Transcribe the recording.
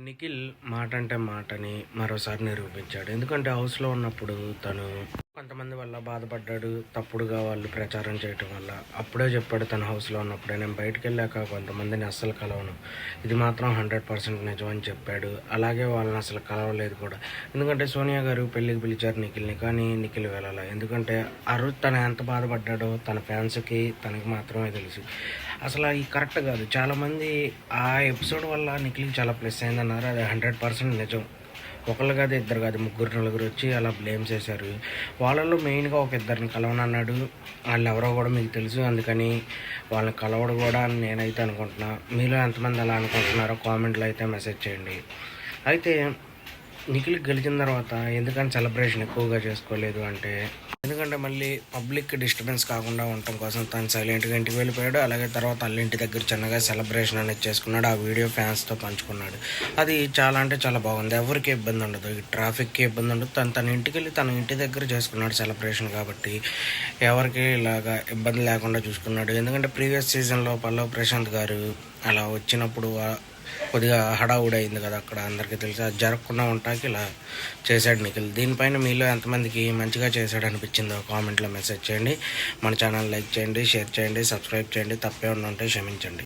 నిఖిల్ మాట అంటే మాటని మరోసారి నిరూపించాడు. ఎందుకంటే హౌస్‌లో ఉన్నప్పుడు తను కొంతమంది వల్ల బాధపడ్డాడు. తప్పుడుగా వాళ్ళు ప్రచారం చేయటం వల్ల. అప్పుడే చెప్పాడు తను హౌస్‌లో ఉన్నప్పుడే, నేను బయటికెళ్ళాక కొంతమందిని అస్సలు కలవను. ఇది మాత్రం 100% నిజం అని చెప్పాడు. అలాగే వాళ్ళని అసలు కలవలేదు కూడా. ఎందుకంటే సోనియా గారు పెళ్ళికి పిలిచారు నిఖిల్‌ని. కానీ నిఖిల్ వెళ్ళాల. ఎందుకంటే ఆ రోజు తను ఎంత బాధపడ్డాడో తన ఫ్యాన్స్‌కి తనకి మాత్రమే తెలుసు. అసలు అది కరెక్ట్ కాదు. చాలామంది ఆ ఎపిసోడ్ వల్ల నిఖిల్‌కి చాలా ప్లస్ అయిందన్నారు. అది 100% నిజం. ఒకళ్ళు కాదు, ఇద్దరు కాదు, ముగ్గురు నలుగురు వచ్చి అలా బ్లేమ్ చేశారు. వాళ్ళలో మెయిన్గా ఒక ఇద్దరిని కలవనన్నాడు. వాళ్ళు ఎవరో కూడా మీకు తెలుసు. అందుకని వాళ్ళని కలవడు కూడా అని నేనైతే అనుకుంటున్నా. మీలో ఎంతమంది అలా అనుకుంటున్నారో కామెంట్లో అయితే మెసేజ్ చేయండి. అయితే నిఖిల్ గెలిచిన తర్వాత ఎందుకని సెలబ్రేషన్ ఎక్కువగా చేసుకోలేదు అంటే, ఎందుకంటే మళ్ళీ పబ్లిక్ డిస్టర్బెన్స్ కాకుండా ఉండటం కోసం తను సైలెంట్గా ఇంటికి వెళ్ళిపోయాడు. అలాగే తర్వాత అల్లింటి దగ్గర చిన్నగా సెలబ్రేషన్ అనేది చేసుకున్నాడు. ఆ వీడియో ఫ్యాన్స్తో పంచుకున్నాడు. అది చాలా అంటే చాలా బాగుంది. ఎవరికి ఇబ్బంది ఉండదు, ఈ ట్రాఫిక్కి ఇబ్బంది ఉండదు. తన ఇంటికి వెళ్ళి తన ఇంటి దగ్గర చేసుకున్నాడు సెలబ్రేషన్. కాబట్టి ఎవరికి ఇలాగా ఇబ్బంది లేకుండా చూసుకున్నాడు. ఎందుకంటే ప్రీవియస్ సీజన్లో పల్లవ్ ప్రశాంత్ గారు అలా వచ్చినప్పుడు కొద్దిగా హడావుడి అయింది కదా, అక్కడ అందరికీ తెలిసి. అది జరగకుండా ఉంటాకి ఇలా చేశాడు నిఖిల్. దీనిపైన మీలో ఎంతమందికి మంచిగా చేశాడు అనిపించిందో కామెంట్లో మెసేజ్ చేయండి. మన ఛానల్ లైక్ చేయండి, షేర్ చేయండి, సబ్స్క్రైబ్ చేయండి. తప్పే ఉంటే క్షమించండి.